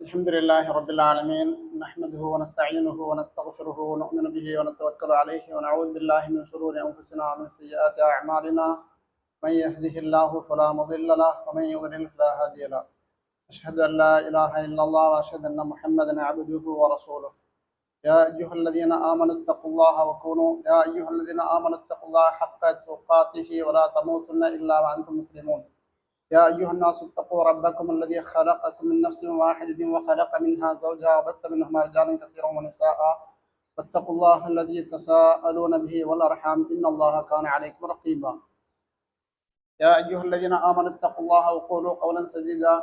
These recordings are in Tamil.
الحمد لله رب العالمين، نحمده ونستعينه ونستغفره ونؤمن به ونتوكل عليه ونعوذ بالله من شرور أنفسنا ومن سيئات أعمالنا. من يهده الله فلا مضل له ومن يضلل فلا هادي له. أشهد أن لا إله إلا الله وأشهد أن محمدا عبده ورسوله. يا أيها الذين آمنوا اتقوا الله حق تقاته ولا تموتن إلا وأنتم مسلمون. يا أيها الناس اتقوا ربكم الذي خلقكم من نفس واحدة وخلق منها زوجها وبث منهما رجالا كثيرا ونساء، واتقوا الله الذي تساءلون به والأرحام إن الله كان عليكم رقيبا. يا أيها الذين آمنوا اتقوا الله وقولوا قولا سديدا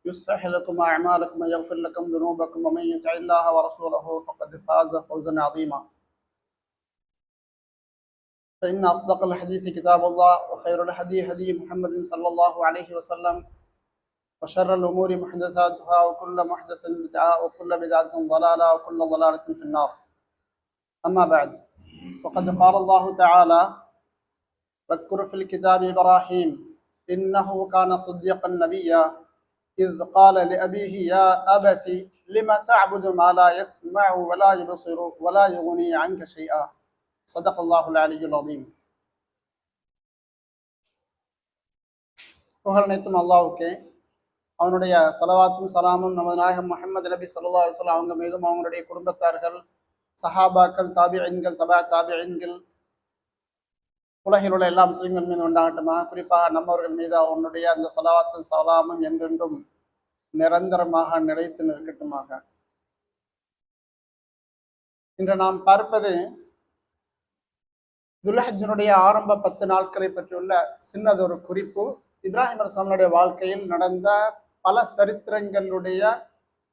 يصلح لكم أعمالكم ويغفر لكم ذنوبكم، ومن يطع الله ورسوله فقد فاز فوزا عظيما. فإن أصدق الحديث كتاب الله، وخير الهدي هدي محمد صلى الله عليه وسلم، وشر الأمور محدثاتها، وكل محدثة بدعة، وكل بدعة ضلالة، وكل ضلالة في النار. أما بعد، فقد قال الله تعالى: واذكر في الكتاب إبراهيم إنه كان صديقا نبيا إذ قال لأبيه يا أبت لم تعبد ما لا يسمع ولا يبصر ولا يغني عنك شيئا. صدق الله العلي العظيم. புகழ் அனைத்தும் அல்லாஹ்வுக்கே. அவனுடைய ஸலவாத்தும் சலாமும் நமது நாயகம் முஹம்மது நபி ஸல்லல்லாஹு அலைஹி வஸல்லம் அவங்க மீதும், அவங்களுடைய குடும்பத்தார்கள், சஹாபாக்கள், தாபிஈன்கள், தபா தாபிஈன்கள், உலகில் உள்ள எல்லா முஸ்லிம்கள் மீது உண்டாகட்டுமா. குறிப்பாக நம்மவர்கள் மீது அவனுடைய அந்த ஸலவாத்தும் சலாமும் என்றென்றும் நிரந்தரமாக நிலைத்து நிற்கட்டுமாக. இன்று நாம் பார்ப்பது துல்ஹஜ்ஜினுடைய ஆரம்ப 10 நாட்களை பற்றியுள்ள சின்னதொரு குறிப்பு. இப்ராஹிம் அலைஹிஸ்ஸலாமுடைய வாழ்க்கையில் நடந்த பல சரித்திரங்களுடைய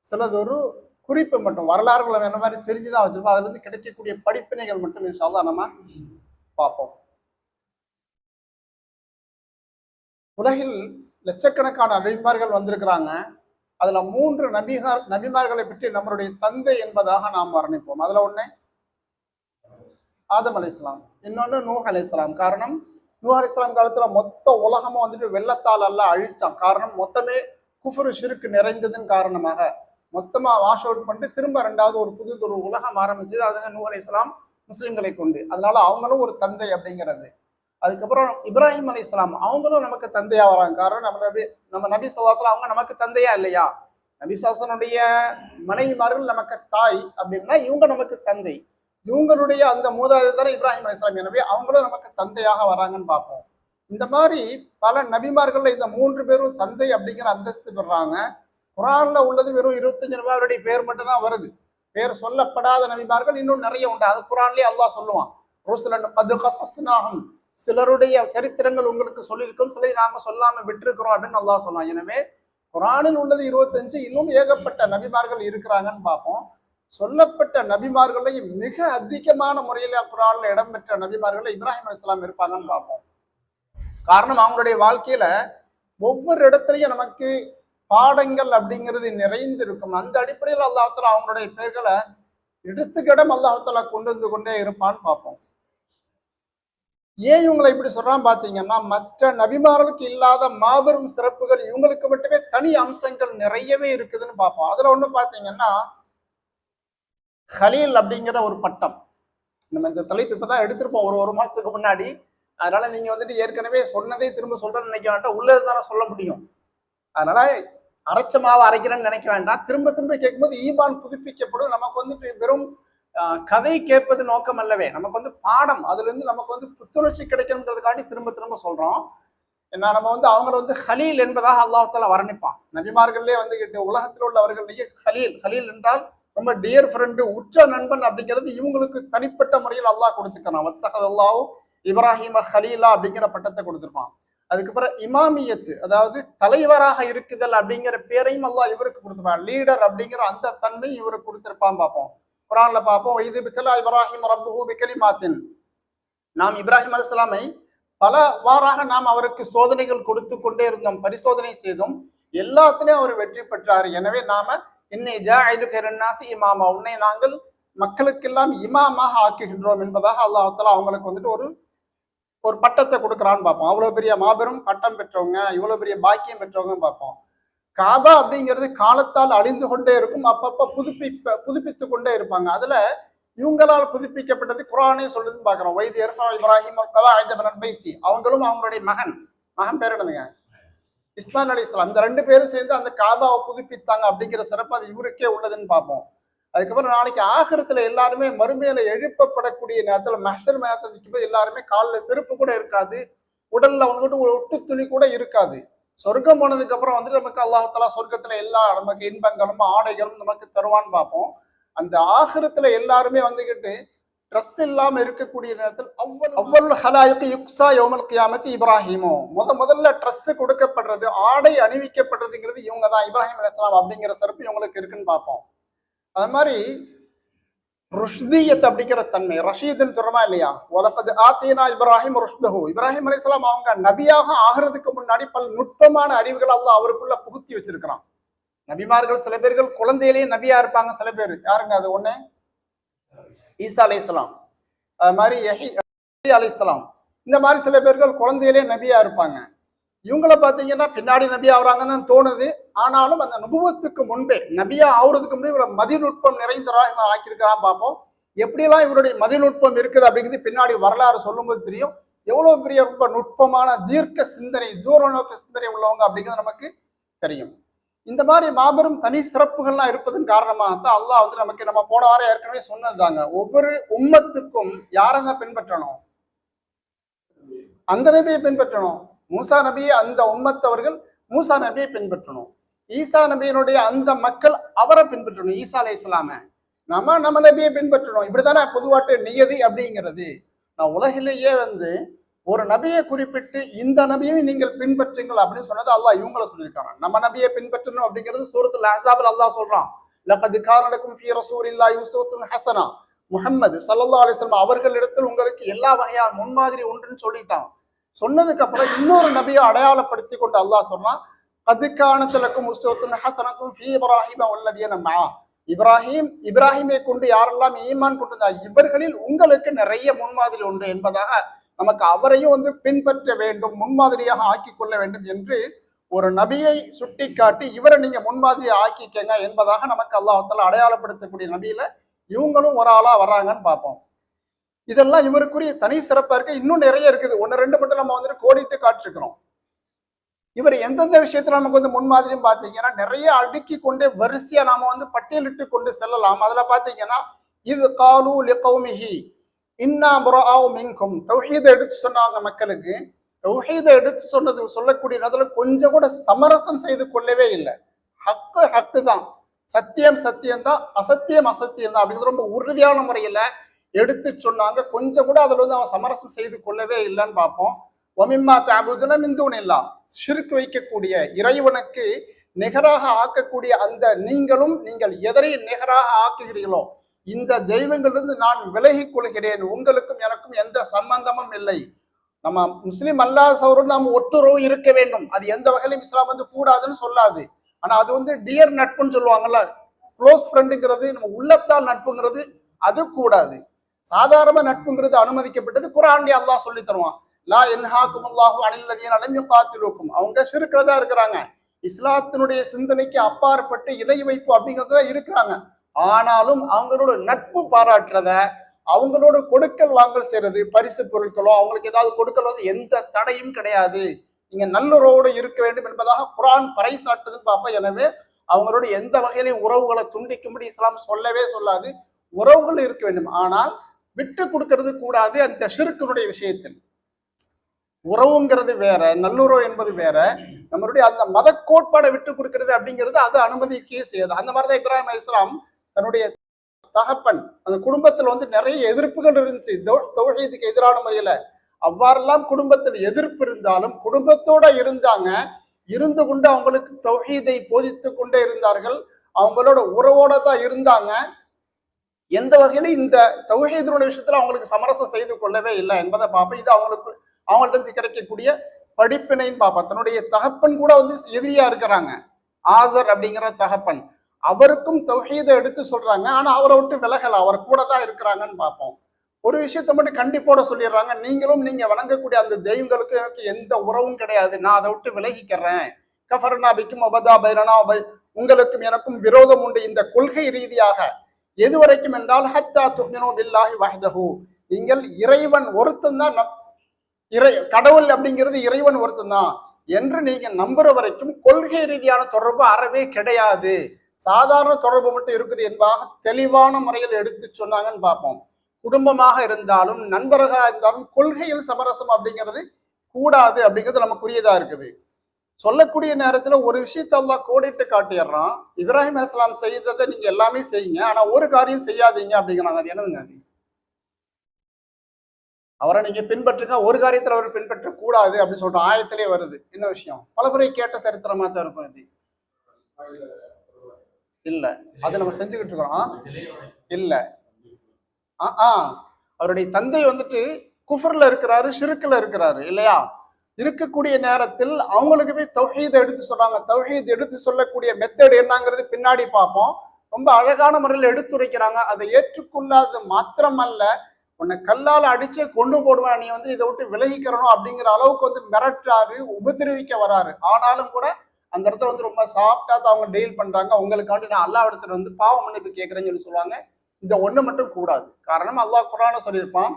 சிலதொரு குறிப்பு மட்டும், வரலாறுகளை வேற மாதிரி தெரிஞ்சுதான் வச்சிருப்போம். அதுல இருந்து கிடைக்கக்கூடிய படிப்பினைகள் மட்டும் இன்ஷா அல்லாஹ் நம்ம பார்ப்போம். உலகில் லட்சக்கணக்கான நபிமார்கள் வந்திருக்கிறாங்க. அதுல 3 நபிமார்களை பற்றி நம்மளுடைய தந்தை என்பதாக நாம் வர்ணிப்போம். அதுல ஒண்ணு ஆதம் அலைஹிஸ்ஸலாம், இன்னொன்னு நூஹ் அலைஹிஸ்ஸலாம். காரணம், நூஹ் அலைஹிஸ்ஸலாம் காலத்துல மொத்த உலகமும் வந்துட்டு வெள்ளத்தால் எல்லாம் அழிச்சான். காரணம், மொத்தமே குஃப்ரு ஷிர்க் நிறைந்ததன் காரணமாக மொத்தமா வாஷ் அவுட் பண்ணிட்டு திரும்ப 2வது ஒரு புதுதொரு உலகம் ஆரம்பிச்சது. அதுங்க நூஹ் அலைஹிஸ்ஸலாம் முஸ்லிம்களை கொண்டு. அதனால அவங்களும் ஒரு தந்தை அப்படிங்கிறது. அதுக்கப்புறம் இப்ராஹிம் அலைஹிஸ்ஸலாம் அவங்களும் நமக்கு தந்தையா வராங்க. காரணம், நம்ம நபி ஸல்லல்லாஹு அலைஹி வஸல்லம் அவங்க நமக்கு தந்தையா இல்லையா? நபி ஸல்லல்லாஹு அலைஹி வஸல்லுடைய மனைவிமார்கள் நமக்கு தாய் அப்படின்னா இவங்க நமக்கு தந்தை. இவங்களுடைய அந்த மூதாதையர் இப்ராஹிம் அலைஹிஸ்ஸலாம். எனவே அவங்களும் நமக்கு தந்தையாக வராங்கன்னு பார்ப்போம். இந்த மாதிரி பல நபிமார்கள்ல இந்த 3 பேரும் தந்தை அப்படிங்கிற அந்தஸ்து பெறாங்க. குர்ஆன்ல உள்ளது வெறும் 25 நபிமாருடைய பேர் மட்டும் தான் வருது. பேர் சொல்லப்படாத நபிமார்கள் இன்னும் நிறைய உண்டு. அது குர்ஆன்லயே அல்லாஹ் சொல்லுவான், ருசுலன் கத் கஸஸ்னாஹும், சிலருடைய சரித்திரங்கள் உங்களுக்கு சொல்லியிருக்கோம், சிலரை நாங்க சொல்லாம விட்டுருக்கிறோம் அப்படின்னு அல்லாஹ் சொல்லுவான். எனவே குர்ஆனில் உள்ளது 25, இன்னும் ஏகப்பட்ட நபிமார்கள் இருக்கிறாங்கன்னு பார்ப்போம். சொல்லப்பட்ட நபிமார்களை மிக அதிகமான முறையில குர்ஆன்ல இடம்பெற்ற நபிமார்கள் இப்ராஹிம் அலைஹிஸ்ஸலாம் இருப்பாங்கன்னு பார்ப்போம். காரணம், அவங்களுடைய வாழ்க்கையில ஒவ்வொரு இடத்துலயும் நமக்கு பாடங்கள் அப்படிங்கிறது நிறைந்து இருக்கும். அந்த அடிப்படையில் அல்லாஹ் தஆலா அவங்களுடைய பெயர்களை எடுத்துக்கிடம் அல்லாஹ் தஆலா கொண்டு வந்து கொண்டே இருப்பான்னு பார்ப்போம். ஏன் இவங்களை இப்படி சொல்றான்னு பாத்தீங்கன்னா, மற்ற நபிமார்களுக்கு இல்லாத மாபெரும் சிறப்புகள் இவங்களுக்கு மட்டுமே தனி அம்சங்கள் நிறையவே இருக்குதுன்னு பார்ப்போம். அதுல ஒண்ணு பாத்தீங்கன்னா, ஹலீல் அப்படிங்கிற ஒரு பட்டம். நம்ம இந்த தலைப்பு இப்பதான் எடுத்திருப்போம் ஒரு மாசத்துக்கு முன்னாடி. அதனால நீங்க வந்துட்டு ஏற்கனவே சொன்னதே திரும்ப சொல்றேன்னு நினைக்க வேண்டாம். உள்ளதுதானே சொல்ல முடியும். அதனால அரைச்ச மாவை அரைக்கிறேன்னு நினைக்க வேண்டாம். திரும்ப திரும்ப கேட்கும்போது ஈமான் புதுப்பிக்கப்படும். நமக்கு வந்துட்டு வெறும் கதை கேட்பது நோக்கம் அல்லவே, நமக்கு வந்து பாடம், அதுல இருந்து நமக்கு வந்து புத்துணர்ச்சி கிடைக்கணுன்றதுக்காண்டி திரும்ப திரும்ப சொல்றோம். ஏன்னா நம்ம வந்து அவங்களை வந்து ஹலீல் என்பதாக அல்லாஹ் தஆலா வர்ணிப்பான். நபிமார்கள்லேயே வந்து உலகத்தில் உள்ளவர்களுடைய ஹலீல் என்றால் ரொம்ப டியர் ஃப்ரெண்டு, உற்ற நண்பன் அப்படிங்கிறது இவங்களுக்கு தனிப்பட்ட முறையில் அல்லாஹ் கொடுத்துக்கிறான். வத்தகல்லாஹு இப்ராஹிம ஹலீலா அப்படிங்கிற பட்டத்தை கொடுத்துருப்பான். அதுக்கப்புறம் இமாமியத்து, அதாவது தலைவராக இருக்குதல் அப்படிங்கிற பேரையும் அல்லாஹ் இவருக்கு கொடுத்துருப்பான். லீடர் அப்படிங்கிற அந்த தன்மை இவருக்கு கொடுத்திருப்பான் பார்ப்போம். குர்ஆன்ல பார்ப்போம், இது பித்தலா இப்ராஹிம் ரப்புஹு பிகலிமாத்தின், நாம் இப்ராஹிம் அலைஹிஸ்ஸலாமை பல வாராக நாம் அவருக்கு சோதனைகள் கொடுத்து கொண்டே இருந்தோம், பரிசோதனை செய்தோம். எல்லாத்திலையும் அவர் வெற்றி பெற்றார். எனவே நாம இன்னை ஜாஇலுக லின்னாஸி இமாமா, உன்னை நாங்கள் மக்களுக்கெல்லாம் இமாமாக ஆக்குகின்றோம் என்பதாக அல்லாஹ் தஆலா அவங்களுக்கு வந்துட்டு ஒரு பட்டத்தை கொடுக்குறான்னு பார்ப்போம். அவ்வளவு பெரிய மாபெரும் பட்டம் பெற்றவங்க, இவ்வளவு பெரிய பாக்கியம் பெற்றவங்க பார்ப்போம். காபா அப்படிங்கிறது காலத்தால் அழிந்து கொண்டே இருக்கும், அப்பப்ப புதுப்பித்து கொண்டே இருப்பாங்க. அதுல இவங்களால் புதுப்பிக்கப்பட்டது குரானே சொல்லுதுன்னு பாக்குறோம். வைத் யர்ஃபா இப்ராஹிம் பைத்தி, அவங்களும் அவங்களுடைய மகன் மகன் பேர் என்னதுங்க, இஸ்மாயில் அலைஹிஸ்ஸலாம், இந்த 2 பேரும் சேர்ந்து அந்த காபாவை புதுப்பித்தாங்க அப்படிங்கிற சிறப்பு அது இவருக்கே உள்ளதுன்னு பார்ப்போம். அதுக்கப்புறம் நாளைக்கு ஆகிரத்துல எல்லாருமே மறுமையில எழுப்பப்படக்கூடிய நேரத்துல மஹ்ஷர் மையத்தை நிற்கும்போது எல்லாருமே காலில் செருப்பு கூட இருக்காது, உடல்ல வந்துட்டு ஒரு ஒட்டு துணி கூட இருக்காது. சொர்க்கம் போனதுக்கு அப்புறம் வந்துட்டு நமக்கு அல்லாஹ் தஆலா சொர்க்கத்துல எல்லா நமக்கு இன்பங்களும் ஆடைகளும் நமக்கு தருவான்னு பார்ப்போம். அந்த ஆகிரத்துல எல்லாருமே வந்துகிட்டு ட்ரெஸ் இல்லாம இருக்கக்கூடிய நேரத்தில் அவ்வளவு ஹலாயுக்கு யுக்ஸா யௌமல் கியாமத்தி இப்ராஹிமோ, முதல்ல ட்ரெஸ் கொடுக்கப்படுறது, ஆடை அணிவிக்கப்படுறதுங்கிறது இவங்க தான், இப்ராஹிம் அலைஹிஸ்ஸலாம் அப்படிங்கிற சிறப்பு இவங்களுக்கு இருக்குன்னு பார்ப்போம். அது மாதிரி ருஷ்தியத் அப்படிங்கிற தன்மை, ரஷீதுன்னு சொல்றமா இல்லையா, வலகத் ஆத்தீனா இப்ராஹிம் ருஷ்தஹு, இப்ராஹிம் அலைஹிஸ்ஸலாம் அவங்க நபியாக ஆகிறதுக்கு முன்னாடி பல நுட்பமான அறிவுகள் அல்லாஹ் அவருக்குள்ள புகுத்தி வச்சிருக்கிறான். நபிமார்கள் சில பேர்கள் குழந்தையிலேயே நபியா இருப்பாங்க, சில பேர் யாருங்க அது, ஒண்ணு ஈசா அலைஹிஸ்ஸலாம், அது மாதிரி யஹ்யா அலைஹிஸ்ஸலாம், இந்த மாதிரி சில பேர்கள் குழந்தையிலேயே நபியா இருப்பாங்க. இவங்களை பார்த்தீங்கன்னா பின்னாடி நபியா ஆகுறாங்கன்னு தான் தோணுது. ஆனாலும் அந்த நுபுவத்துக்கு முன்பே, நபியா ஆகுறதுக்கு முன்பே இவரை மதிநுட்பம் நிறைந்தவராக இவங்க ஆக்கியிருக்கிறான் பார்ப்போம். எப்படியெல்லாம் இவருடைய மதிநுட்பம் இருக்குது அப்படிங்கிறது பின்னாடி வரலாறு சொல்லும்போது தெரியும். எவ்வளவு பெரிய ரொம்ப நுட்பமான தீர்க்க சிந்தனை, தூர நோக்க சிந்தனை உள்ளவங்க அப்படிங்கிறது நமக்கு தெரியும். இந்த மாதிரி மாபெரும் தனி சிறப்புகள்லாம் இருப்பதன் காரணமாகத்தான் அல்லாஹ் வந்து நமக்கு, நம்ம போன வாரம் ஏற்கனவே சொன்னதுதாங்க, ஒவ்வொரு உம்மத்துக்கும் யாரங்க பின்பற்றணும், அந்த நபியை பின்பற்றணும். மூசா நபியை அந்த உம்மத்தவர்கள் மூசா நபியை பின்பற்றணும். ஈசா நபியினுடைய அந்த மக்கள் அவரை பின்பற்றணும், ஈசா அலைஹிஸ்ஸலாம. நம்ம நபியை பின்பற்றணும். இப்படித்தானே பொதுவாட்டு நியதி அப்படிங்கிறது. நான் உலகிலேயே வந்து ஒரு நபியை குறிப்பிட்டு இந்த நபியை நீங்கள் பின்பற்றுங்கள் அப்படின்னு சொன்னது அல்லாஹ் இவங்களை சொல்லியிருக்காங்க. நம்ம நபியை பின்பற்றணும் அப்படிங்கிறது சூரத்துல் அஹ்ஸாப்ல அல்லாஹ் சொல்றான். லகத் கான லக்கும் ஃபீ ரசூலில்லாஹி உஸ்வத்துன் ஹஸனா, முஹம்மது ஸல்லல்லாஹு அலைஹி வஸல்லம் அவர்களிடத்தில் உங்களுக்கு எல்லா வகையான முன்மாதிரி உண்டுன்னு சொல்லிட்டான். சொன்னதுக்கு அப்புறம் இன்னொரு நபியை அடையாளப்படுத்தி கொண்டு அல்லாஹ் சொல்றான், கத் கானத் லக்கும் உஸ்வத்துன் ஹஸனத்துன் ஃபீ இப்ராஹீம வல்லதீன மஅ, இப்ராஹிமை கொண்டு யாரெல்லாம் ஈமான் கொண்டிருந்தார் இவர்களில் உங்களுக்கு நிறைய முன்மாதிரி உண்டு என்பதாக நமக்கு அவரையும் வந்து பின்பற்ற வேண்டும், முன்மாதிரியாக ஆக்கி கொள்ள வேண்டும் என்று ஒரு நபியை சுட்டி காட்டி இவரை நீங்க முன்மாதிரியை ஆக்கிக்கங்க என்பதாக நமக்கு அல்லாஹ் தஆலா அடையாளப்படுத்தக்கூடிய நபியில இவங்களும் ஒரு ஆளா வர்றாங்கன்னு பார்ப்போம். இதெல்லாம் இவருக்குரிய தனி சிறப்பா இருக்கு. இன்னும் நிறைய இருக்குது, 1-2 மட்டும் நம்ம வந்துட்டு கோடிட்டு காட்டிருக்கிறோம். இவர் எந்தெந்த விஷயத்துல நமக்கு வந்து முன்மாதிரியும் பார்த்தீங்கன்னா நிறைய அடுக்கி கொண்டே வரிசையா நாம வந்து பட்டியலிட்டு கொண்டு செல்லலாம். அதுல பாத்தீங்கன்னா இது காலு லிகௌமிஹி இன்னா புராஉ மின்கும், தௌஹீதை எடுத்து சொன்னாங்க மக்களுக்கு. தௌஹீதை எடுத்து சொல்லக்கூடிய நேரத்துல கொஞ்சம் கூட சமரசம் செய்து கொள்ளவே இல்லை. ஹக்கு தான், சத்தியம் சத்தியம் தான், அசத்தியம் அசத்தியம் தான் அப்படிங்கிறது ரொம்ப உறுதியான முறையில எடுத்து சொன்னாங்க. கொஞ்சம் கூட அதுல வந்து அவன் சமரசம் செய்து கொள்ளவே இல்லைன்னு பார்ப்போம். ஒமிம்மா தஅபுதுன மின் தூனில்லாஹ், ஷிர்க் வைக்கக்கூடிய, இறைவனுக்கு நிகராக ஆக்கக்கூடிய அந்த நீங்கள் எதனை நிகராக ஆக்குகிறீர்களோ இந்த தெய்வங்களிலிருந்து நான் விலகிக் கொள்கிறேன், உங்களுக்கும் எனக்கும் எந்த சம்பந்தமும் இல்லை. நம்ம முஸ்லிம் அல்லாதவரோடு நாம் ஒட்டுறவு இருக்க வேண்டும், அது எந்த வகையிலும் இஸ்லாம் வந்து கூடாதுன்னு சொல்லாது. ஆனா அது வந்து டியர் நட்புன்னு சொல்லுவாங்கல்ல, க்ளோஸ் ஃப்ரெண்டுங்கிறது, நம்ம உள்ளத்தால் நட்புங்கிறது அது கூடாது. சாதாரண நட்புங்கிறது அனுமதிக்கப்பட்டது. குர்ஆன்ல அல்லாஹ் சொல்லி தருவான், லா யன்ஹாகுமுல்லாஹு அனில் லதீன லம் யுகாத்திலுக்கும், அவங்க ஷிர்க்ல தான் இருக்கிறாங்க, இஸ்லாத்தினுடைய சிந்தனைக்கு அப்பாற்பட்டு இணை வைப்பு அப்படிங்கிறத இருக்கிறாங்க. ஆனாலும் அவங்களோட நட்பு பாராட்டுறத, அவங்களோட கொடுக்கல் வாங்கல் செய்யறது, பரிசு பொருட்களோ அவங்களுக்கு ஏதாவது கொடுக்கலோ எந்த தடையும் கிடையாது, நீங்க நல்லுறவோடு இருக்க வேண்டும் என்பதாக குர்ஆன் பறைசாட்டுதுன்னு பார்ப்போம். எனவே அவங்களோட எந்த வகையிலையும் உறவுகளை துண்டிக்கும்படி இஸ்லாம் சொல்லவே சொல்லாது. உறவுகள் இருக்க வேண்டும், ஆனால் விட்டு கொடுக்கறது கூடாது. அந்த ஷிர்க்கினுடைய விஷயத்தில் உறவுங்கிறது வேற, நல்லுறவு என்பது வேற. நம்மளுடைய அந்த மத கோட்பாடை விட்டு கொடுக்கிறது அப்படிங்கிறது அது அனுமதிக்கே செய்யாது. அந்த மாதிரிதான் இப்ராஹிம் அலைஹிஸ்ஸலாம் தன்னுடைய தகப்பன், அந்த குடும்பத்துல வந்து நிறைய எதிர்ப்புகள் இருந்துச்சு தௌஹீதுக்கு எதிரான முறையில. அவ்வாறெல்லாம் குடும்பத்தில் எதிர்ப்பு இருந்தாலும் குடும்பத்தோட இருந்தாங்க, இருந்து கொண்டு அவங்களுக்கு தௌஹீதை போதித்து கொண்டே இருந்தார்கள், அவங்களோட உறவோட தான் இருந்தாங்க. எந்த வகையில இந்த தௌஹீதுடைய விஷயத்துல அவங்களுக்கு சமரசம் செய்து கொள்ளவே இல்லை என்பதை பார்ப்போம். இது அவங்கள்ட்ட இருந்து கிடைக்கக்கூடிய படிப்பினைன்னு பார்ப்போம். தன்னுடைய தகப்பன் கூட வந்து எதிரியா இருக்கிறாங்க, ஆசர் அப்படிங்கிற தகப்பன், அவருக்கும் தௌஹீதை எடுத்து சொல்றாங்க, ஆனா அவரை விட்டு விலகல, அவர் கூட தான் இருக்கிறாங்கன்னு பார்ப்போம். ஒரு விஷயத்த மட்டும் கண்டிப்போட சொல்லிடுறாங்க, நீங்க வணங்கக்கூடிய அந்த தெய்வங்களுக்கு எனக்கு எந்த உறவும் கிடையாது, நான் அதை விட்டு விலகிக்கிறேன், கஃபர்னா பிக்கும் வபதா பைனனா உங்களுக்கும் எனக்கும் விரோதம் உண்டு இந்த கொள்கை ரீதியாக. எது வரைக்கும் என்றால் ஹத்தா துமினு பில்லாஹி வஹ்தஹு, நீங்கள் இறைவன் ஒருத்தன் தான், கடவுள் அப்படிங்கிறது இறைவன் ஒருத்தன் தான் என்று நீங்க நம்புற வரைக்கும் கொள்கை ரீதியான தொடர்பு அறவே கிடையாது. சாதாரண தொடர்பு மட்டும் இருக்குது என்பதாக தெளிவான முறையில் எடுத்து சொன்னாங்கன்னு பார்ப்போம். குடும்பமாக இருந்தாலும் நண்பர்களாக இருந்தாலும் கொள்கையில் சமரசம் அப்படிங்கிறது கூடாது அப்படிங்கிறது நமக்குரியதா இருக்குது. சொல்லக்கூடிய நேரத்துல ஒரு விஷயத்த அல்லாஹ் கோடிட்டு காட்டிடுறான். இப்ராஹிம் அலைஹிஸ்ஸலாம் செய்ததை நீங்க எல்லாமே செய்யுங்க, ஆனா ஒரு காரியம் செய்யாதீங்க அப்படிங்கிறாங்க. அது என்னதுங்க? அது அவரை நீங்க பின்பற்றுங்க, ஒரு காரியத்துல அவர் பின்பற்ற கூடாது அப்படின்னு சொல்ற ஆயத்திலே வருது. என்ன விஷயம்? பலமுறை கேட்ட சரித்திரமா தான் இருக்கும். இது இல்ல, அது நம்ம செஞ்சுக்கிட்டு இருக்கிறோம். இல்ல, அவருடைய தந்தை வந்துட்டு குஃபர்ல இருக்கிறாரு, ஷிர்க்ல இருக்கிறாரு இல்லையா? இருக்கக்கூடிய நேரத்தில் அவங்களுக்குமே தௌஹீத் எடுத்து சொல்றாங்க. தௌஹீத் எடுத்து சொல்லக்கூடிய மெத்தட் என்னங்கிறது பின்னாடி பார்ப்போம். ரொம்ப அழகான முறையில் எடுத்துரைக்கிறாங்க. அதை ஏற்றுக்கொள்ளாது மாத்திரமல்ல, உன்னை கல்லால் அடிச்சே கொண்டு போடுவேன், நீ வந்து இதை விட்டு விலகிக்கிறணும் அப்படிங்கிற அளவுக்கு வந்து மிரட்டுறாரு, உபதிரவிக்க வராரு. ஆனாலும் கூட அந்த இடத்துல வந்து ரொம்ப சாஃப்டா தான் அவங்க டீல் பண்றாங்க. உங்களுக்காண்டி நான் அல்லாஹ் இடத்துல வந்து பாவ மன்னிப்பு கேட்கிறேன்னு சொல்லி சொல்லுவாங்க. இந்த ஒண்ணு மட்டும் கூடாது. காரணம் அல்லாஹ் குர்ஆன்ல சொல்லியிருப்பான்,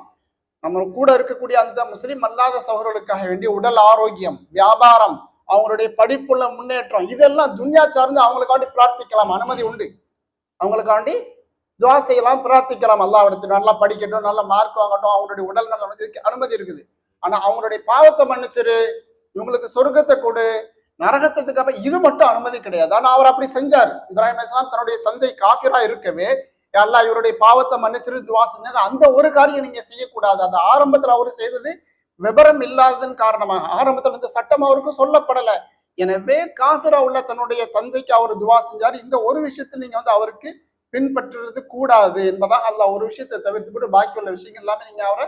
நம்ம கூட இருக்கக்கூடிய அந்த முஸ்லிம் அல்லாத சகோதரர்களுக்காக வேண்டிய உடல் ஆரோக்கியம், வியாபாரம், அவங்களுடைய படிப்புள்ள முன்னேற்றம், இதெல்லாம் துன்யா சார்ந்து அவங்களுக்காண்டி பிரார்த்திக்கலாம், அனுமதி உண்டு. அவங்களுக்காண்டி துவா செய்யலாம், பிரார்த்திக்கலாம். அல்லாஹ் இடத்துல நல்லா படிக்கட்டும், நல்லா மார்க் வாங்கட்டும், அவங்களுடைய உடல் நல்ல அனுமதி இருக்குது. ஆனா அவங்களுடைய பாவத்தை மன்னிச்சிரு, இவங்களுக்கு சொர்க்கத்தை கொடு, நரகத்துக்காக இது மட்டும் அனுமதி கிடையாது. ஆனா அவர் அப்படி செஞ்சார். இப்ராஹிம் அலைஹிஸ்ஸலாம் தன்னுடைய தந்தை காஃபிரா இருக்கவே அல்லாஹ் இவருடைய பாவத்தை மன்னிச்சிரு துவா செஞ்சாங்க. அந்த ஒரு காரியம் நீங்க செய்யக்கூடாது. அந்த ஆரம்பத்துல அவரு செய்தது விபரம் இல்லாததன் காரணமாக ஆரம்பத்துல இந்த சட்டம் அவருக்கு சொல்லப்படல. எனவே காஃபிரா உள்ள தன்னுடைய தந்தைக்கு அவர் துவா செஞ்சார். இந்த ஒரு விஷயத்தில் நீங்க வந்து அவருக்கு பின்பற்றுறது கூடாது என்பதாக அல்லாஹ் ஒரு விஷயத்தை தவிர்த்து விட்டு பாக்கி உள்ள விஷயங்கள் எல்லாமே நீங்க அவரை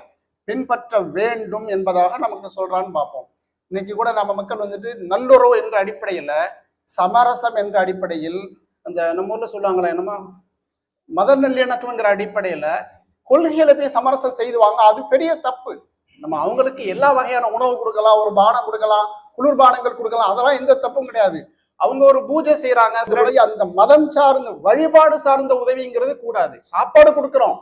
பின்பற்ற வேண்டும் என்பதாக நமக்கு சொல்றான்னு பார்ப்போம். இன்னைக்கு கூட நம்ம மக்கள் வந்துட்டு நல்லுறவு என்ற அடிப்படையில, சமரசம் என்ற அடிப்படையில், அந்த நம்ம ஊர்ல சொல்லுவாங்களே என்னமா மத நல்லிணக்கம்ங்கிற அடிப்படையில கொள்கைகளை போய் சமரசம் செய்துவாங்க. அது பெரிய தப்பு. நம்ம அவங்களுக்கு எல்லா வகையான உணவு கொடுக்கலாம், ஒரு பானம் கொடுக்கலாம், குளிர்பானங்கள் கொடுக்கலாம், அதெல்லாம் எந்த தப்பும் கிடையாது. அவங்க ஒரு பூஜை செய்யறாங்க, சிலருடைய அந்த மதம் சார்ந்த வழிபாடு சார்ந்த உதவிங்கிறது கூடாது. சாப்பாடு கொடுக்குறோம்,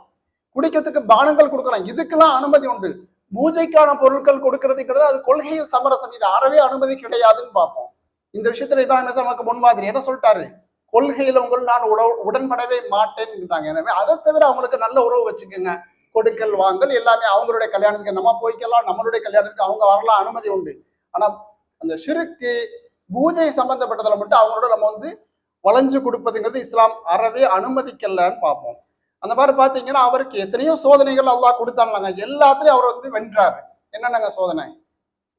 குடிக்கிறதுக்கு பானங்கள் கொடுக்குறோம், இதுக்கெல்லாம் அனுமதி உண்டு. பூஜைக்கான பொருட்கள் கொடுக்கறதுங்கிறது அது கொள்கையில் சமரசம், இது அறவே அனுமதி கிடையாதுன்னு பார்ப்போம். இந்த விஷயத்துல இப்ராஹிம் நமக்கு முன்மாதிரி என்ன சொல்லிட்டாரு? கொள்கையில நான் உடன்படவே மாட்டேன்னுட்டாங்க. எனவே அதை தவிர அவங்களுக்கு நல்ல உறவு வச்சுக்கோங்க, கொடுக்கல் வாங்கல் எல்லாமே அவங்களுடைய கல்யாணத்துக்கு நம்ம போய்க்கலாம், நம்மளுடைய கல்யாணத்துக்கு அவங்க வரலாம், அனுமதி உண்டு. ஆனா அந்த ஷிருக்கு பூஜை சம்பந்தப்பட்டதுல மட்டும் அவங்களோட நம்ம வந்து வளைஞ்சு கொடுப்பதுங்கிறது இஸ்லாம் அறவே அனுமதிக்கலன்னு பார்ப்போம். அந்த மாதிரி பாத்தீங்கன்னா அவருக்கு எத்தனையோ சோதனைகள் அல்லாஹ் கொடுத்தாங்க, எல்லாத்துலயும் அவர் வந்து வென்றாரு. என்னென்னங்க சோதனை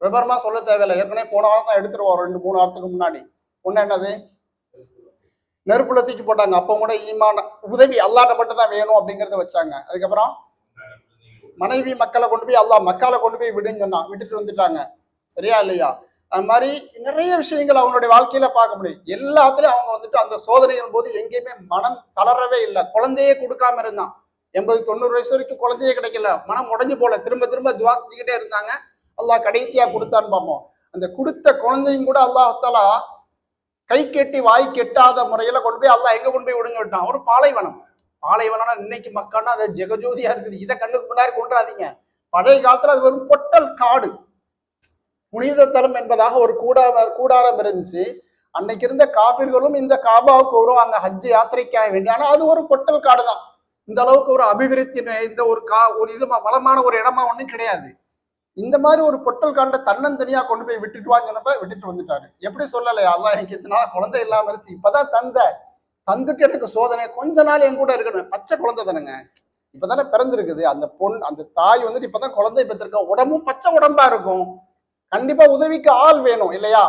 விவரமா சொல்ல தேவையில்லை, ஏற்கனவே போன வாரம் தான் எடுத்துருவோம், 2-3 வாரத்துக்கு முன்னாடி. ஒண்ணு என்னது? நெருப்புல தூக்கி போட்டாங்க. அப்ப கூட ஈமான உதவி அல்லாட்ட மட்டும் தான் வேணும் அப்படிங்கறத வச்சாங்க. அதுக்கப்புறம் மனைவி மக்களை கொண்டு போய் அல்லாஹ் மக்களை கொண்டு போய் விடுன்னு சொன்னா, விட்டுட்டு வந்துட்டாங்க. சரியா இல்லையா? அது மாதிரி நிறைய விஷயங்கள் அவங்களுடைய வாழ்க்கையில பார்க்க முடியும். எல்லாத்துலயும் அவங்க வந்துட்டு அந்த சோதனையின் போது எங்கேயுமே மனம் தளரவே இல்லை. குழந்தையே கொடுக்காம இருந்தான். 80-90 வயசு வரைக்கும் குழந்தையே கிடைக்கல, மனம் உடஞ்சு போல, திரும்ப திரும்ப துவா செஞ்சுக்கிட்டே இருந்தாங்க. அல்லாஹ் கடைசியா கொடுத்தான்னு பார்ப்போம். அந்த கொடுத்த குழந்தையும் கூட அல்லாஹாலா கை கெட்டி வாய் கெட்டாத முறையில கொண்டு போய் அல்லாஹ் எங்க கொண்டு போய் விடுங்க விட்டான்? ஒரு பாலைவனம். பாலைவனம்னா இன்னைக்கு மக்கள்னா அது ஜெகஜோதியா இருக்குது. இதை கண்ணுக்கு முன்னாடி கொண்டுறாதீங்க. பழைய காலத்துல அது ஒரு பொட்டல் காடு, புனித தலம் என்பதாக ஒரு கூடாரம் இருந்துச்சு. அன்னைக்கு இருந்த காபிர்களும் இந்த காபாவுக்கு வருவாங்க ஹஜ் யாத்திரைக்காக வேண்டி. ஆனா அது ஒரு பொட்டல் காடு தான். இந்த அளவுக்கு ஒரு அபிவிருத்தி இந்த ஒரு இது வளமான ஒரு இடமா ஒண்ணும் கிடையாது. இந்த மாதிரி ஒரு பொட்டல் காண்ட தன்னந்தனியா கொண்டு போய் விட்டுட்டு வாங்கினப்ப விட்டுட்டு வந்துட்டாரு. எப்படி சொல்லலை? அல்லாஹ் எனக்கு இதனால குழந்தை இல்லாம இருந்துச்சு, இப்பதான் தந்துட்டு எனக்கு சோதனை, கொஞ்ச நாள் என் கூட இருக்கணும். பச்சை குழந்தை தானுங்க, இப்பதானே பிறந்திருக்குது. அந்த தாய் வந்துட்டு இப்பதான் குழந்தை பெற்றிருக்க, உடம்பும் பச்சை உடம்பா இருக்கும். கண்டிப்பா உதவிக்கு ஆள் வேணும் இல்லையா?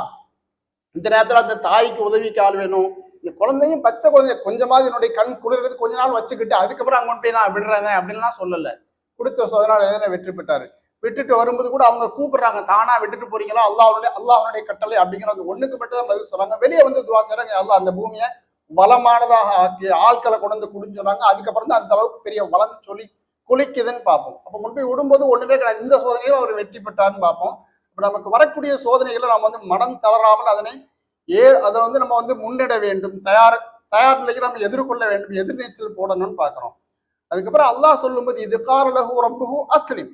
இந்த நேரத்துல அந்த தாய்க்கு உதவிக்கு ஆள் வேணும். இந்த குழந்தையும் பச்சை குழந்தைய கொஞ்சமாவது என்னுடைய கண் குளிர்றது கொஞ்ச நாள் வச்சுக்கிட்டு அதுக்கப்புறம் அங்க போய் நான் விடுறேன் அப்படின்லாம் சொல்லல. கொடுத்த சோதனை வெற்றி பெற்றாரு. விட்டுட்டு வரும்போது கூட அவங்க கூப்பிடுறாங்க, தானா விட்டுட்டு போறீங்களா, அல்லாஹ்வுடைய கட்டளை அப்படிங்கிற அந்த ஒண்ணுக்கு மட்டும் தான் பதில் சொல்றாங்க. வெளியே வந்து துவா செய்றாங்க, அல்லாஹ் அந்த பூமியை வளமானதாக ஆக்கி ஆட்களை கொண்டு வந்து குடின்னு சொல்றாங்க. அதுக்கப்புறம் தான் அந்த அளவுக்கு பெரிய வளம் சொல்லி குளிக்குதுன்னு பார்ப்போம். அப்ப கொண்டு போய் விடும்போது ஒண்ணுமே கிடையாது. இந்த சோதனையில அவர் வெற்றி பெற்றாருன்னு பார்ப்போம். இப்ப நமக்கு வரக்கூடிய சோதனைகளை நாம் வந்து மனம் தளராமல் அதனை அதை வந்து நம்ம வந்து முன்னிட வேண்டும், தயார் நிலைக்கு நம்ம எதிர்கொள்ள வேண்டும், எதிர்நீச்சல் போடணும்னு பாக்குறோம். அதுக்கப்புறம் அல்லாஹ் சொல்லும்போது இது காரலகு ரப்புஹு அஸ்லிம்,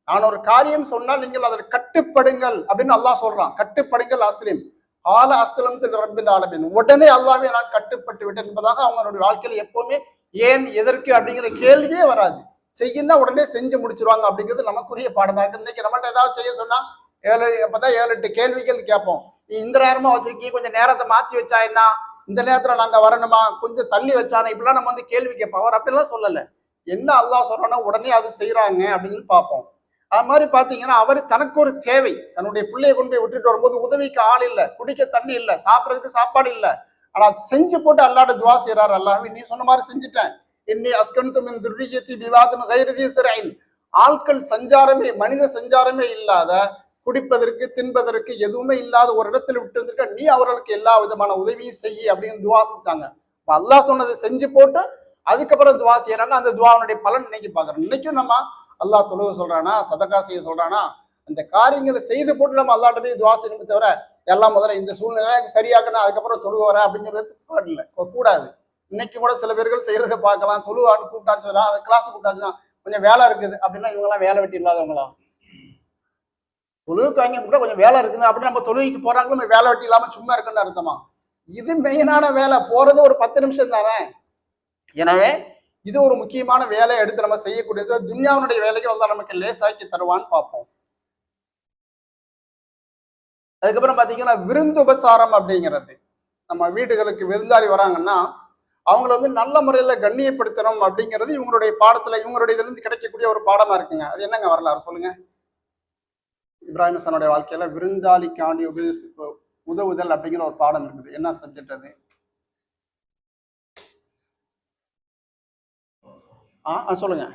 நான் ஒரு காரியம் சொன்னால் நீங்கள் அதில் கட்டுப்படுங்கள் அப்படின்னு அல்லாஹ் சொல்றான். கட்டுப்படுங்கள் அஸ்லிம் ஆல அஸ்லம் ரப்பில் ஆலமீன், உடனே அல்லாஹ்வே நான் கட்டுப்பட்டு விட்டேன் என்பதாக அவங்களுடைய வாழ்க்கையில எப்பவுமே ஏன் எதற்கு அப்படிங்கிற கேள்வியே வராது. செய்யினா உடனே செஞ்சு முடிச்சிருவாங்க அப்படிங்கிறது நமக்குரிய பாடமா இருக்கு. இன்னைக்கு நம்மகிட்ட ஏதாவது செய்ய சொன்னா 7-8 கேள்விகள் கேட்போம். நீ இந்த நேரமா வச்சிருக்கீங்க, கொஞ்சம் நேரத்தை மாத்தி வச்சா என்ன, இந்த நேரத்துல நாங்க வரணுமா, கொஞ்சம் தள்ளி வச்சானே, இப்படிலாம் நம்ம வந்து கேள்வி கேட்போம். அவர் அப்படிலாம் சொல்லல. என்ன அல்லாஹ் சொல்றோம்னா உடனே அது செய்யறாங்க அப்படின்னு பார்ப்போம். அது மாதிரி பாத்தீங்கன்னா அவர் தனக்கு ஒரு தேவை, தன்னுடைய பிள்ளையை கொண்டு போய் விட்டுட்டு வரும்போது உதவிக்கு ஆள் இல்லை, குடிக்க தண்ணி இல்லை, சாப்பிட்றதுக்கு சாப்பாடு இல்லை, ஆனா செஞ்சு போட்டு அல்லாட துவா செய்யறாரு. அல்லாஹ்வே நீ சொன்ன மாதிரி செஞ்சுட்டேன், இன்னி அஸ்கன்து மின் துர்ரியத்தி பிவாதன் கைரதி சிரைன், ஆட்கள் சஞ்சாரமே, மனித சஞ்சாரமே இல்லாத, குடிப்பதற்கு தின்பதற்கு எதுவுமே இல்லாத ஒரு இடத்துல விட்டு வந்திருக்க, நீ அவர்களுக்கு எல்லா விதமான உதவியும் செய்ய அப்படின்னு துவா செஞ்சாங்க. அல்லாஹ் சொன்னதை செஞ்சு போட்டு அதுக்கப்புறம் துவா செய்யறாங்க. அந்த துவாவுடைய பலன் இன்னைக்கு பாக்குறோம். இன்னைக்கும் நம்ம அல்லாஹ் தொழுவ சொல்றானா, சதகா செய்ய சொல்றானா, அந்த காரியங்களை செய்து போட்டு நம்ம அல்லாட்ட போய் துவா செய்யணுமே தவிர எல்லாம் முதல்ல இந்த சூழ்நிலை சரியாக்கணும் அதுக்கப்புறம் தொழுவ வர அப்படிங்கிறது இல்லை, கூடாது. இன்னைக்கு கூட சில பேர்கள் செய்யறதை பார்க்கலாம். தொழுவான்னு கூப்பிட்டாச்சு சொல்றான், அந்த கிளாஸ் கூப்பிட்டாச்சுன்னா கொஞ்சம் வேலை இருக்குது அப்படின்னா இவங்க எல்லாம் வேலை வெட்டி இல்லாதவங்களா? தொழுவுக்கு வாங்கி கூட கொஞ்சம் வேலை இருக்குது அப்படின்னு நம்ம தொழுகைக்கு போறாங்க, வேலை வெட்டி இல்லாம சும்மா இருக்குன்னு அர்த்தமா? இது மெயினான வேலை, போறது ஒரு 10 நிமிஷம் தானே. எனவே இது ஒரு முக்கியமான வேலையை எடுத்து நம்ம செய்யக்கூடியது. துன்யாவுடைய வேலைக்கு வந்து நமக்கு லேசாக்கி தருவான்னு பார்ப்போம். அதுக்கப்புறம் பாத்தீங்கன்னா விருந்து உபசாரம் அப்படிங்கிறது, நம்ம வீடுகளுக்கு விருந்தாளி வராங்கன்னா அவங்களை வந்து நல்ல முறையில கண்ணியப்படுத்தணும் அப்படிங்கிறது இவங்களுடைய பாடத்துல, இவங்களுடைய இதுல இருந்து கிடைக்கக்கூடிய ஒரு பாடமா இருக்குங்க. அது என்னங்க வரலாறு சொல்லுங்க. இப்ராஹிம் ஹசனுடைய வாழ்க்கையில விருந்தாளிக்காண்டி உதவுதல் அப்படிங்கிற ஒரு பாடம் இருக்குது. என்ன சப்ஜெக்ட் அது? சொல்லுங்க.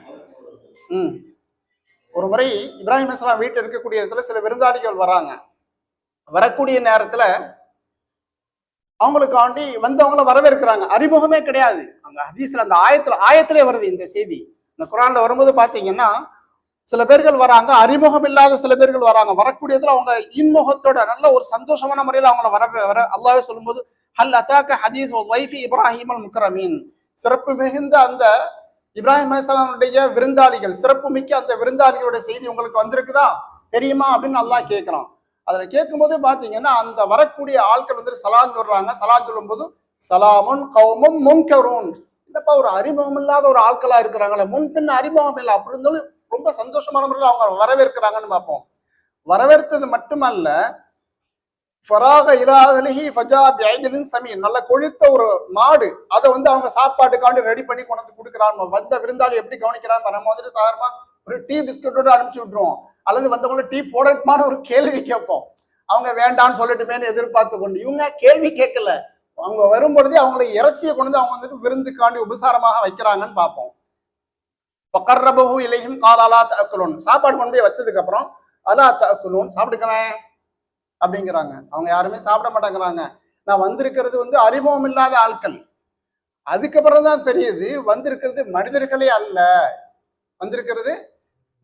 ஒரு முறை இப்ராஹிம் அலைஹிஸ்ஸலாம் வீட்டில் இருக்கக்கூடிய இடத்துல சில விருந்தாளிகள் வராங்க. வரக்கூடிய நேரத்துல அவங்களுக்காண்டி வந்தவங்கள வரவேற்கிறாங்க. அறிமுகமே கிடையாது. அந்த ஹதீஸ்ல அந்த ஆயத்திலே வருது இந்த செய்தி. இந்த குர்ஆன்ல வரும்போது பாத்தீங்கன்னா சில பேர்கள் வராங்க, அறிமுகம் இல்லாத சில பேர்கள் வராங்க. வரக்கூடியதுல அவங்க இன்முகத்தோட நல்ல ஒரு சந்தோஷமான முறையில் அவங்கள வர அல்லாஹ்வே சொல்லும்போது ஹல் அதாக ஹதீஸ் வைஃபி இப்ராஹிம் அல் முக்ரமீன், சிறப்பு மிகுந்த அந்த இப்ராஹிம் அலைஹிஸ்ஸலாமுடைய விருந்தாளிகள், சிறப்பு மிக்க அந்த விருந்தாளிகளுடைய செய்தி உங்களுக்கு வந்திருக்குதா தெரியுமா அப்படின்னு அல்லாஹ் கேட்கிறான். அதுல கேட்கும்போது பாத்தீங்கன்னா அந்த வரக்கூடிய ஆட்கள் வந்து சலாம் சொல்றாங்க. சலாம் சொல்லும் போது சலாமுன் கௌமும் முன்கரூன், என்னப்பா ஒரு அறிமுகம் இல்லாத ஒரு ஆட்களா இருக்கிறாங்களே, முன்பின் அறிமுகம் இல்லை, அப்படி இருந்தாலும் ரொம்ப சந்தோஷமான முறையில் அவங்க வரவேற்கிறாங்கன்னு பார்ப்போம். வரவேற்றது மட்டுமல்ல, ஃபராக இலாஹலிஹி ஃபஜா பிஐதின் சமீன், நல்ல கொழுத்த ஒரு மாடு, அதை வந்து அவங்க சாப்பாட்டுக்காண்டி ரெடி பண்ணி கொண்டு வந்து கொடுக்குறாங்க. வந்த விருந்தாளி எப்படி கவனிக்கிறான்னு நம்ம வந்துட்டு சாதாரணமா ஒரு டீ பிஸ்கட்டோட அனுப்பிச்சு விட்டுருவோம், அல்லது வந்தவங்கள டீ போடட்டுமான ஒரு கேள்வி கேட்போம். அவங்க வேண்டான்னு சொல்லட்டுமேன்னு எதிர்பார்த்து கொண்டு இவங்க கேள்வி கேட்கல, அவங்க வரும்பொழுதே அவங்களை இறைச்சியை கொண்டு அவங்க வந்துட்டு விருந்துக்காண்டி உபசாரமாக வைக்கிறாங்கன்னு பார்ப்போம். பக்கர்ரபஹு இலைஹிம் கால அலா தஅக்குலூன், சாப்பாடு கொண்டு போய் வச்சதுக்கு அப்புறம் அலா தஅக்குலூன், சாப்பிட்டுக்கவேன் அப்படிங்கிறாங்க. அவங்க யாருமே சாப்பிட மாட்டேங்கிறாங்க. நான் வந்திருக்கிறது வந்து அறிமுகம் இல்லாத ஆட்கள். அதுக்கப்புறம் தான் தெரியுது வந்திருக்கிறது மனிதர்களே அல்ல, வந்திருக்கிறது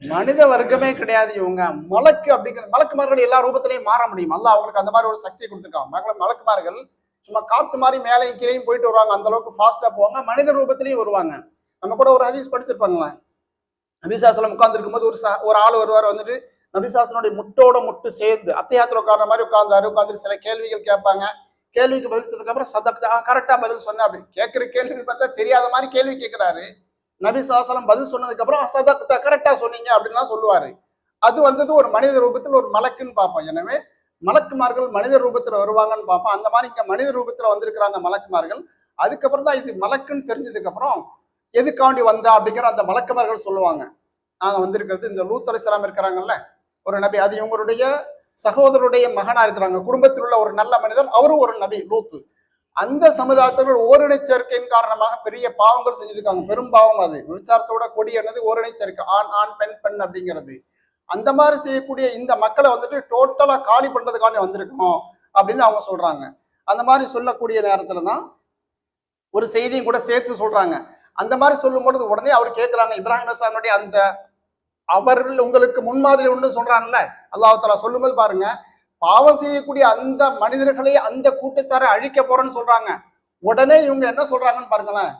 மனித வர்க்கமே கிடையாது, இவங்க மலக்கு அப்படிங்கிற. மலக்குமார்கள் எல்லா ரூபத்திலையும் மாற முடியும். அல்லாஹ் அவங்களுக்கு அந்த மாதிரி ஒரு சக்தியை கொடுத்துருக்காங்க. மலக்குமார்கள் சும்மா காத்து மாதிரி மேலையும் கீழையும் போயிட்டு வருவாங்க, அந்த அளவுக்கு ஃபாஸ்டா போவாங்க, மனித ரூபத்திலையும் வருவாங்க. நம்ம கூட ஒரு ஹதீஸ் படிச்சிருப்பாங்களே, நபிசாசலம் உட்கார்ந்து இருக்கும்போது ஒரு ஆள் வருவார், வந்துட்டு நபிசாசனுடைய முட்டோட முட்டு சேர்ந்து அத்தியாயத்துல உட்கார்ற மாதிரி உட்கார்ந்துட்டு சில கேள்விகள் கேட்பாங்க. கேள்விக்கு பதில் சொன்னதுக்கு அப்புறம் சதக்தா, கரெக்டா பதில் சொன்ன அப்படி கேட்கிற கேள்வி பார்த்தா தெரியாத மாதிரி கேள்வி கேட்கிறாரு. நபிசாசலம் பதில் சொன்னதுக்கு அப்புறம் சதக்தா, கரெக்டா சொன்னீங்க அப்படின்லாம் சொல்லுவாரு. அது வந்தது ஒரு மனித ரூபத்தில் ஒரு மலக்குன்னு பார்ப்போம். எனவே மலக்குமார்கள் மனித ரூபத்துல வருவாங்கன்னு பார்ப்போம். அந்த மாதிரி இங்க மனித ரூபத்துல வந்திருக்கிறாங்க மலக்குமார்கள். அதுக்கப்புறம் தான் இது மலக்குன்னு தெரிஞ்சதுக்கு அப்புறம் எதுக்காண்டி வந்தா அப்படிங்கிற அந்த மலக்குமார்கள் சொல்லுவாங்க, நாங்க வந்திருக்கிறது இந்த லூத் அலைஹிஸ்ஸலாம் இருக்கிறாங்கல்ல ஒரு நபி, அது இவங்களுடைய சகோதரருடைய மகனா இருக்கிறாங்க, குடும்பத்தில் உள்ள ஒரு நல்ல மனிதர், அவரும் ஒரு நபி லூத்து. அந்த சமுதாயத்தவர்கள் ஓரினை சேர்க்கையின் காரணமாக பெரிய பாவங்கள் செஞ்சிருக்காங்க, பெரும் பாவம் அது. விபச்சாரத்தோட கொடியானது ஓரினை சேர்க்கை, ஆண் ஆண் பெண் பெண் அப்படிங்கிறது. அந்த மாதிரி செய்யக்கூடிய இந்த மக்களை வந்துட்டு டோட்டலா காலி பண்றதுக்காண்டி வந்திருக்கணும் அப்படின்னு அவங்க சொல்றாங்க. அந்த மாதிரி சொல்லக்கூடிய நேரத்துல தான் ஒரு செய்தியும் கூட சேர்த்து சொல்றாங்க. அந்த மாதிரி சொல்லும் பொழுது உடனே அவர் கேட்கிறாங்க, இப்ராஹிம் அலைஹிஸ்ஸலாமுடைய அந்த அவர்கள் உங்களுக்கு முன்மாதிரி ஒன்று சொல்றான்ல அல்லாஹ் தஆலா சொல்லும்போது பாருங்க, பாவம் செய்யக்கூடிய அந்த மனிதர்களை அந்த கூட்டத்தாரை அழிக்க போறேன்னு சொல்றாங்க. உடனே இவங்க என்ன சொல்றாங்கன்னு பாருங்களேன்.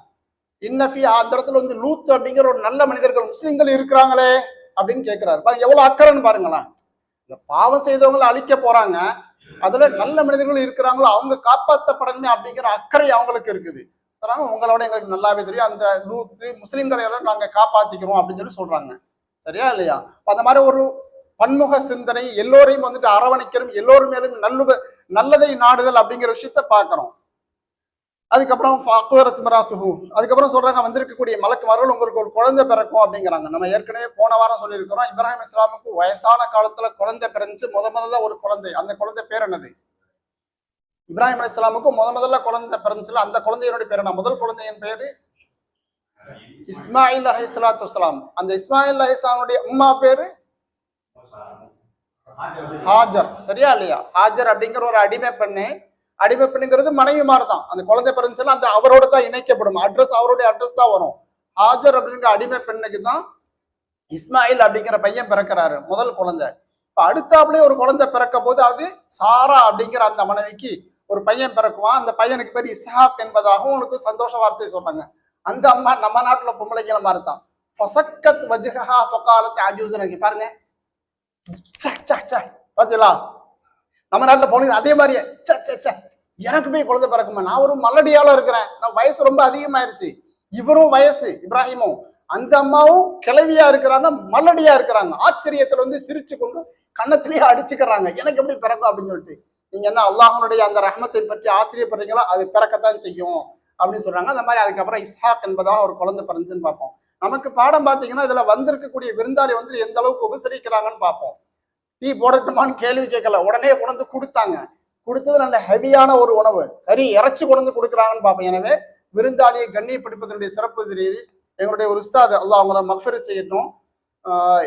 இன்னஃபி அந்த இடத்துல வந்து லூத் அப்படிங்கிற ஒரு நல்ல மனிதர்கள் முஸ்லிம்கள் இருக்கிறாங்களே அப்படின்னு கேட்கிறாரு. எவ்வளவு அக்கறைன்னு பாருங்களேன். இந்த பாவம் செய்தவங்களை அழிக்க போறாங்க, அதுல நல்ல மனிதர்கள் இருக்கிறாங்களோ அவங்க காப்பாற்றப்படணுமே அப்படிங்கிற அக்கறை அவங்களுக்கு இருக்குது. உங்களோட எங்களுக்கு நல்லாவே தெரியும், அந்த லூத்து முஸ்லிம்களை எல்லாம் நாங்க காப்பாத்திக்கிறோம் அப்படின்னு சொல்றாங்க. சரியா இல்லையா? அந்த மாதிரி ஒரு பன்முக சிந்தனை, எல்லோரையும் வந்துட்டு அரவணைக்கிறோம், எல்லோரும் மேலும் நல்லதை நாடுதல் அப்படிங்கிற விஷயத்த பாக்குறோம். அதுக்கப்புறம் அதுக்கப்புறம் சொல்றாங்க வந்திருக்கக்கூடிய மலக்குமார்கள் உங்களுக்கு ஒரு குழந்தை பிறக்கும் அப்படிங்கிறாங்க. நம்ம ஏற்கனவே போன வாரம் சொல்லியிருக்கிறோம், இப்ராஹிம் இஸ்லாமுக்கு வயசான காலத்துல குழந்தை பிறந்துச்சு. முதல்ல ஒரு குழந்தை, அந்த குழந்தை பேர் என்னது? இப்ராஹிம் அலி இஸ்லாமுக்கு முதல்ல குழந்தை பிறந்துச்சுல, அந்த குழந்தையினுடைய பேர் என்ன? முதல் குழந்தையின் பேரு இஸ்மாயில் அலி இஸ்லாத்து வஸ்லாம். அந்த இஸ்மாயில் அலி இஸ்லாமுடைய அம்மா பேரு ஹாஜர். சரியா இல்லையா? ஹாஜர் அப்படிங்கிற ஒரு அடிமை பெண்ணுங்கிறது மனைவி மாதிரி தான். அந்த குழந்தை பிறந்துச்சுன்னா அந்த அவரோட தான் இணைக்கப்படும். அவருடைய அட்ரஸ் தான் வரும். ஹாஜர் அப்படிங்கிற அடிமை பெண்ணுக்கு தான் இஸ்மாயில் அப்படிங்கிற பையன் பிறக்கிறாரு, முதல் குழந்தை. இப்ப அடுத்தாப்புலயே ஒரு குழந்தை பிறக்க போது அது சாரா அப்படிங்கிற அந்த மனைவிக்கு ஒரு பையன் பிறக்குவான். அந்த பையனுக்கு பேர் இஸ்ஹாக் என்பதாகவும் உங்களுக்கு சந்தோஷ வார்த்தை சொல்றாங்க. அந்த அம்மா நம்ம நாட்டுல பொம்பளைங்கிற மாதிரி தான். ஃபசக்கத் வஜ்ஹஹா ஃபகாலத் அஜூஸன். பாருங்க, பாத்தீங்களா? நம்ம நாட்டுல போனது அதே மாதிரியே எனக்கு போய் குழந்தை பிறக்குமா, நான் ஒரு மல்லடியால இருக்கிறேன், நான் வயசு ரொம்ப அதிகமாயிருச்சு. இவரும் வயசு இப்ராஹிமும், அந்த அம்மாவும் கிளவியா இருக்கிறாங்க, மல்லடியா இருக்கிறாங்க. ஆச்சரியத்துல வந்து சிரிச்சு கொண்டு கண்ணத்திலேயே அடிச்சுக்கிறாங்க, எனக்கு எப்படி பிறக்கும் அப்படின்னு சொல்லிட்டு. நீங்க என்ன அல்லாஹனுடைய அந்த ரஹ்மத்தை பற்றி ஆச்சரியப்படுறீங்களோ, அது பிறக்கத்தான் செய்யும் அப்படின்னு சொல்றாங்க. அந்த மாதிரி அதுக்கப்புறம் இஸ்ஹாக் என்பதாக ஒரு குழந்தை பிறந்துன்னு பார்ப்போம். நமக்கு பாடம் பார்த்தீங்கன்னா இதுல வந்திருக்கக்கூடிய விருந்தாளி வந்து எந்த அளவுக்கு உபசரிக்கிறாங்கன்னு பார்ப்போம். டீ போடட்டுமான்னு கேள்வி கேட்கல, உடனே கொண்டு கொடுத்தாங்க. கொடுத்தது நல்ல ஹெவியான ஒரு உணவு, கறி இறைச்சி கொண்டு கொடுக்குறாங்கன்னு பார்ப்போம். எனவே விருந்தாளியை கண்ணியப்படுப்பதனுடைய சிறப்பு தெரியுது. எங்களுடைய ஒரு உஸ்தாத், அல்லாஹ் அவங்கள மக்ஃபிரத் செய்யட்டும்,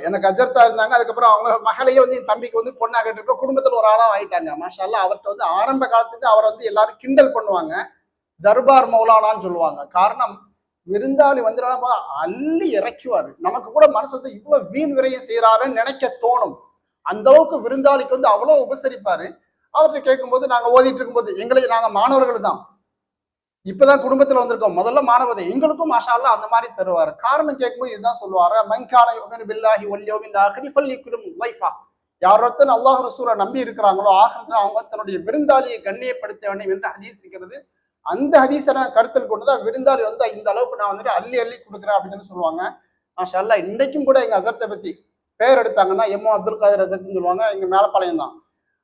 எனக்கு அஜர்த்தா இருந்தாங்க. அதுக்கப்புறம் அவங்க மகளையே வந்து என் தம்பிக்கு வந்து பொண்ணாக இருக்க குடும்பத்தில் ஒரு ஆளாக ஆயிட்டாங்க. மாஷா அல்லாஹ். அவர்கிட்ட வந்து ஆரம்ப காலத்துக்கு அவரை வந்து எல்லாரும் கிண்டல் பண்ணுவாங்க, தர்பார் மௌலானான்னு சொல்லுவாங்க. காரணம், விருந்தாளி வந்து அள்ளி இறக்குவாரு. நமக்கு கூட மனசு வந்து இவ்வளவு வீண் விரையும் செய்யறாருன்னு நினைக்க தோணும். அந்த அளவுக்கு விருந்தாளிக்கு வந்து அவ்வளவு உபசரிப்பாரு. அவர்கிட்ட கேட்கும்போது, நாங்க ஓதிட்டு இருக்கும்போது, நாங்க மாணவர்கள் தான், இப்பதான் குடும்பத்துல வந்திருக்கோம், முதல்ல மாணவர்கள், எங்களுக்கும் மாஷா அல்லாஹ் அந்த மாதிரி தருவாரு. காரணம் கேட்கும்போது இதுதான் சொல்லுவாரு, மன்கான யுமினு பில்லாஹி வல் யௌமில் ஆகிர் ஃபல்யுக்ரிம் லைஃபா. யார் ஒருத்தன் அல்லாஹ் ரசூலை நம்பி இருக்கிறாங்களோ ஆகிரத்துல அவங்க தன்னுடைய விருந்தாளியை கண்ணியப்படுத்த வேண்டும் என்று ஹதீஸ் இருக்கிறது. அந்த ஹதீஸை கருத்தில் கொண்டுதான் விருந்தாளி வந்து இந்த அளவுக்கு நான் வந்துட்டு அள்ளி அள்ளி கொடுக்குறேன் அப்படின்னு சொல்லுவாங்க. மாஷா அல்லாஹ். இன்னைக்கும் கூட எங்க அசரத்தை பத்தி பேர் எடுத்தாங்கன்னா எம்ஓ அப்துல் காதர் அசர்த்னு சொல்லுவாங்க, எங்க மேலப்பாளையம் தான்.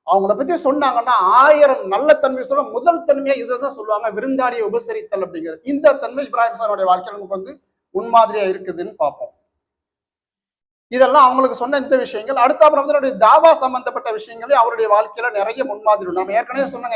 அவங்கள பத்தி சொன்னாங்கன்னா 1000 நல்ல தன்மை சொல்ல, முதல் தன்மையா இதைதான் சொல்லுவாங்க, விருந்தாளியை உபசரித்தல் அப்படிங்கிறது. இந்த தன்மை இப்ராஹிம் சாருடைய வாழ்க்கையில் நமக்கு வந்து முன்மாதிரியா இருக்குதுன்னு பார்ப்போம். இதெல்லாம் அவங்களுக்கு சொன்ன இந்த விஷயங்கள். அடுத்த அப்புறம் வந்து தாவா சம்பந்தப்பட்ட விஷயங்களே அவருடைய வாழ்க்கையில நிறைய முன்மாதிரி. நம்ம ஏற்கனவே சொன்னாங்க,